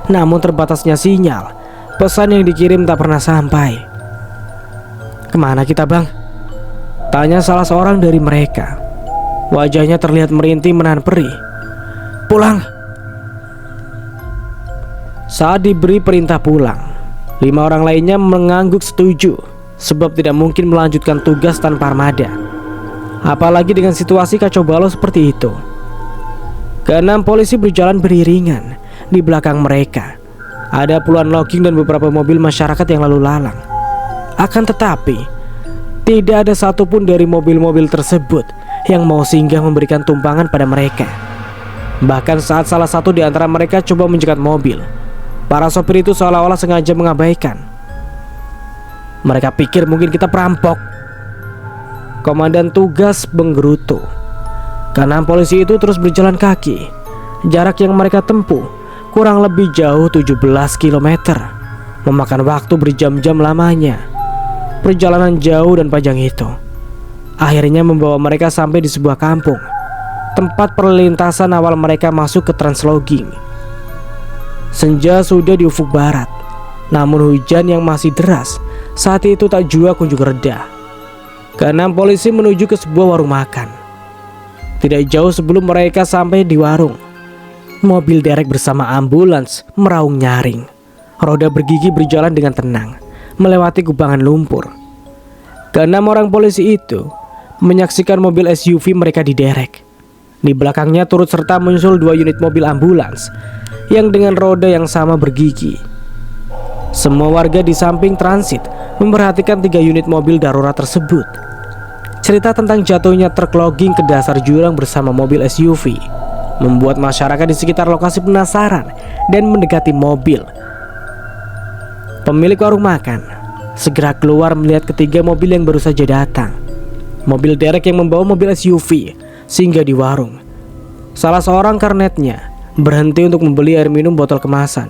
namun terbatasnya sinyal. Pesan yang dikirim tak pernah sampai. Kemana kita bang? Tanya salah seorang dari mereka. Wajahnya terlihat merintih menahan perih. Pulang. Saat diberi perintah pulang, 5 orang lainnya mengangguk setuju, sebab tidak mungkin melanjutkan tugas tanpa armada, apalagi dengan situasi kacau balau seperti itu. Ke-6 polisi berjalan beriringan. Di belakang mereka ada puluhan logging dan beberapa mobil masyarakat yang lalu lalang. Akan tetapi tidak ada satupun dari mobil-mobil tersebut yang mau singgah memberikan tumpangan pada mereka. Bahkan saat salah satu di antara mereka coba mencegat mobil, para sopir itu seolah-olah sengaja mengabaikan. Mereka pikir mungkin kita perampok. Komandan tugas menggerutu. Karena polisi itu terus berjalan kaki. Jarak yang mereka tempuh kurang lebih jauh 17 km, memakan waktu berjam-jam lamanya. Perjalanan jauh dan panjang itu akhirnya membawa mereka sampai di sebuah kampung, tempat perlintasan awal mereka masuk ke Translogging. Senja sudah di ufuk barat, namun hujan yang masih deras saat itu tak jua kunjung reda. Ke-6 polisi menuju ke sebuah warung makan. Tidak jauh sebelum mereka sampai di warung, mobil derek bersama ambulans meraung nyaring. Roda bergigi berjalan dengan tenang melewati kubangan lumpur. Ke-6 orang polisi itu menyaksikan mobil SUV mereka diderek. Di belakangnya turut serta menyusul 2 unit mobil ambulans yang dengan roda yang sama bergigi. Semua warga di samping transit memperhatikan 3 unit mobil darurat tersebut. Cerita tentang jatuhnya truk logging ke dasar jurang bersama mobil SUV membuat masyarakat di sekitar lokasi penasaran dan mendekati mobil. Pemilik warung makan segera keluar melihat ketiga mobil yang baru saja datang. Mobil derek yang membawa mobil SUV singgah di warung. Salah seorang kernetnya berhenti untuk membeli air minum botol kemasan.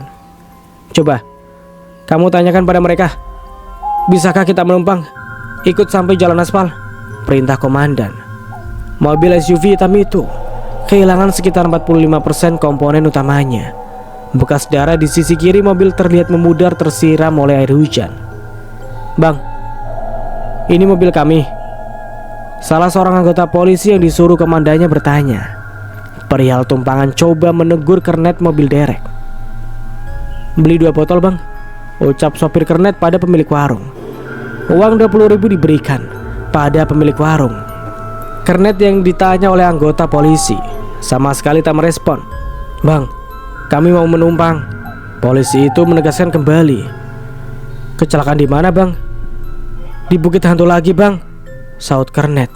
"Coba, kamu tanyakan pada mereka, bisakah kita menumpang ikut sampai jalan aspal?" perintah komandan. Mobil SUV hitam itu kehilangan sekitar 45% komponen utamanya. Bekas darah di sisi kiri mobil terlihat memudar tersiram oleh air hujan. "Bang, ini mobil kami," salah seorang anggota polisi yang disuruh komandannya bertanya. Perihal tumpangan coba menegur kernet mobil derek. "Beli 2 botol bang," ucap sopir kernet pada pemilik warung. Uang 20.000 diberikan pada pemilik warung. Kernet yang ditanya oleh anggota polisi sama sekali tak merespon. "Bang, kami mau menumpang." Polisi itu menegaskan kembali. "Kecelakaan di mana bang?" "Di Bukit Hantu lagi bang," saut kernet.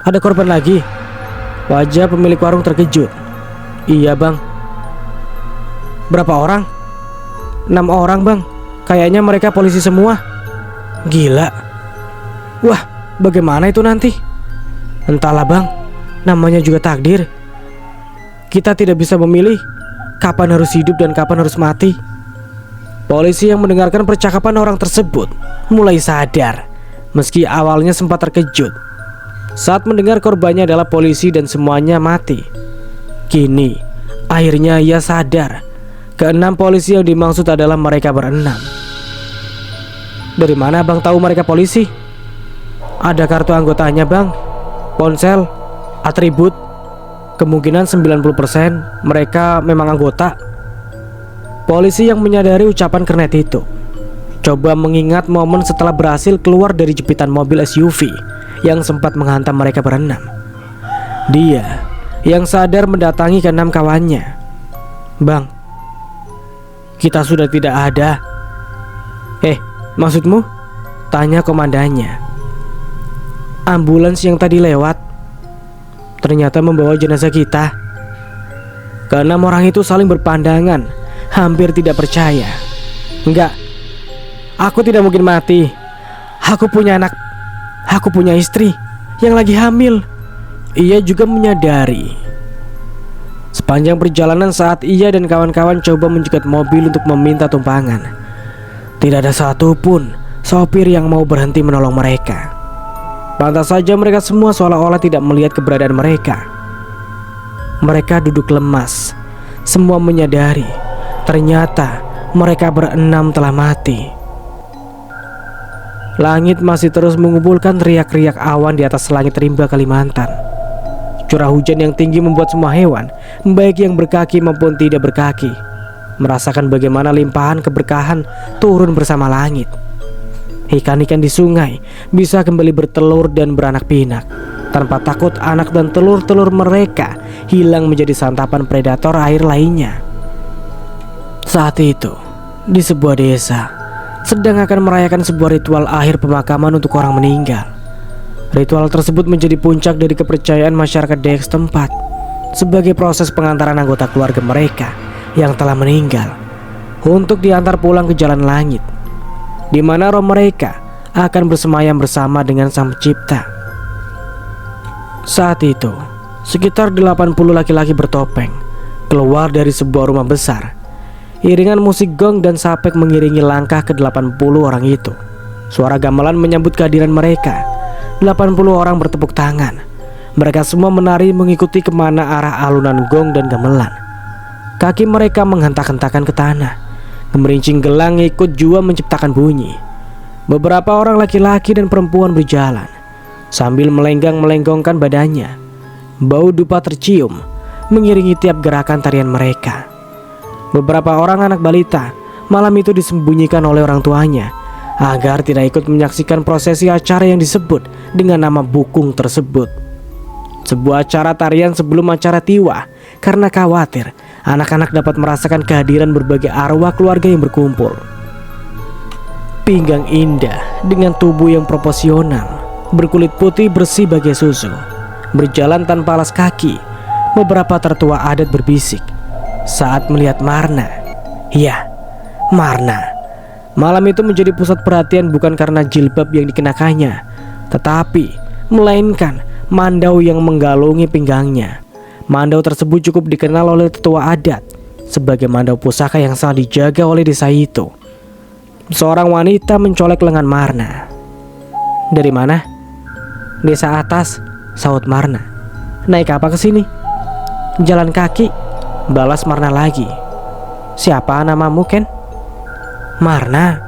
"Ada korban lagi?" Wajah pemilik warung terkejut. "Iya bang." "Berapa orang?" 6 orang bang, kayaknya mereka polisi semua." "Gila. Wah, bagaimana itu nanti?" "Entahlah bang, namanya juga takdir. Kita tidak bisa memilih kapan harus hidup dan kapan harus mati." Polisi yang mendengarkan percakapan orang tersebut mulai sadar, meski awalnya sempat terkejut saat mendengar korbannya adalah polisi dan semuanya mati. Kini akhirnya ia sadar, ke-6 polisi yang dimaksud adalah mereka berenam. "Dari mana bang tahu mereka polisi?" "Ada kartu anggotanya bang, ponsel, atribut. Kemungkinan 90% mereka memang anggota." Polisi yang menyadari ucapan kernet itu coba mengingat momen setelah berhasil keluar dari jepitan mobil SUV yang sempat menghantam mereka berenam. Dia yang sadar mendatangi ke-6 kawannya. "Bang, kita sudah tidak ada." Maksudmu?" tanya komandannya. "Ambulans yang tadi lewat ternyata membawa jenazah kita." Ke-6 orang itu saling berpandangan, hampir tidak percaya. "Enggak, aku tidak mungkin mati. Aku punya anak, aku punya istri yang lagi hamil." Ia juga menyadari sepanjang perjalanan saat ia dan kawan-kawan coba mencegat mobil untuk meminta tumpangan, tidak ada satupun sopir yang mau berhenti menolong mereka. Pantas saja mereka semua seolah-olah tidak melihat keberadaan mereka. Mereka duduk lemas, semua menyadari ternyata mereka berenam telah mati. Langit masih terus mengumpulkan riak-riak awan di atas langit rimba Kalimantan. Curah hujan yang tinggi membuat semua hewan, baik yang berkaki maupun tidak berkaki, merasakan bagaimana limpahan keberkahan turun bersama langit. Ikan-ikan di sungai bisa kembali bertelur dan beranak pinak tanpa takut anak dan telur-telur mereka hilang menjadi santapan predator air lainnya. Saat itu, di sebuah desa sedang akan merayakan sebuah ritual akhir pemakaman untuk orang meninggal. Ritual tersebut menjadi puncak dari kepercayaan masyarakat desa setempat sebagai proses pengantaran anggota keluarga mereka yang telah meninggal untuk diantar pulang ke jalan langit, di mana roh mereka akan bersemayam bersama dengan Sang Pencipta. Saat itu, sekitar 80 laki-laki bertopeng keluar dari sebuah rumah besar. Iringan musik gong dan sapek mengiringi langkah ke-80 orang itu. Suara gamelan menyambut kehadiran mereka. 80 orang bertepuk tangan. Mereka semua menari mengikuti kemana arah alunan gong dan gamelan. Kaki mereka menghentak-hentakan ke tanah. Gemerincing gelang ikut jua menciptakan bunyi. Beberapa orang laki-laki dan perempuan berjalan sambil melenggang-melenggongkan badannya. Bau dupa tercium mengiringi tiap gerakan tarian mereka. Beberapa orang anak balita malam itu disembunyikan oleh orang tuanya agar tidak ikut menyaksikan prosesi acara yang disebut dengan nama bukung tersebut. Sebuah acara tarian sebelum acara tiwa, karena khawatir anak-anak dapat merasakan kehadiran berbagai arwah keluarga yang berkumpul. Pinggang indah dengan tubuh yang proporsional, berkulit putih bersih bagai susu, berjalan tanpa alas kaki. Beberapa tertua adat berbisik saat melihat Marna. Ya, Marna, Malam itu menjadi pusat perhatian bukan karena jilbab yang dikenakannya, tetapi melainkan mandau yang menggalungi pinggangnya. Mandau tersebut cukup dikenal oleh tetua adat sebagai mandau pusaka yang sangat dijaga oleh desa itu. Seorang wanita mencolek lengan Marna. "Dari mana?" "Desa atas," sahut Marna. "Naik apa ke sini?" "Jalan kaki," balas Marna lagi. "Siapa namamu, Ken?" "Marna."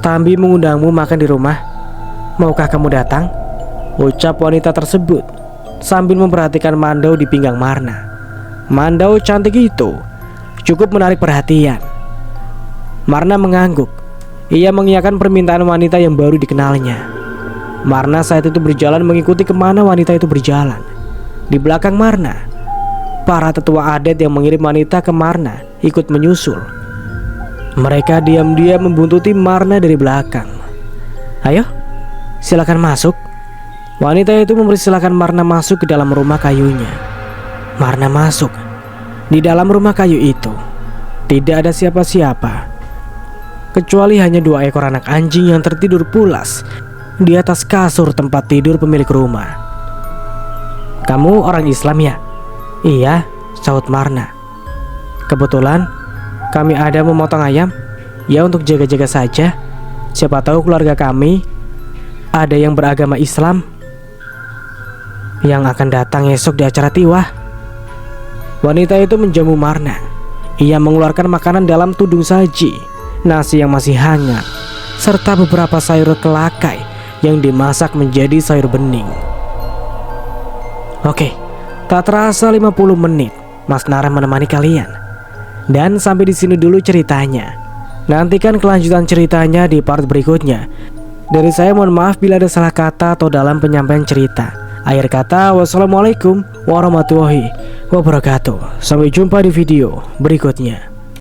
"Tambi mengundangmu makan di rumah. Maukah kamu datang?" ucap wanita tersebut sambil memperhatikan mandau di pinggang Marna. Mandau cantik itu cukup menarik perhatian. Marna mengangguk. Ia mengiyakan permintaan wanita yang baru dikenalnya. Marna saat itu berjalan mengikuti kemana wanita itu berjalan. Di belakang Marna, para tetua adat yang mengirim wanita ke Marna ikut menyusul. Mereka diam-diam membuntuti Marna dari belakang. "Ayo, silakan masuk." Wanita itu mempersilahkan Marna masuk ke dalam rumah kayunya. Marna masuk. Di dalam rumah kayu itu tidak ada siapa-siapa, kecuali hanya 2 ekor anak anjing yang tertidur pulas di atas kasur tempat tidur pemilik rumah. "Kamu orang Islam ya?" "Iya," sahut Marna. "Kebetulan kami ada memotong ayam. Ya, untuk jaga-jaga saja. Siapa tahu keluarga kami ada yang beragama Islam yang akan datang esok di acara tiwah." Wanita itu menjamu Marna. Ia mengeluarkan makanan dalam tudung saji, nasi yang masih hangat, serta beberapa sayur kelakai yang dimasak menjadi sayur bening. Oke, tak terasa 50 menit Mas Nara menemani kalian. Dan sampai di sini dulu ceritanya. Nantikan kelanjutan ceritanya di part berikutnya. Dari saya mohon maaf bila ada salah kata atau dalam penyampaian cerita. Akhir kata, wassalamualaikum warahmatullahi wabarakatuh. Sampai jumpa di video berikutnya.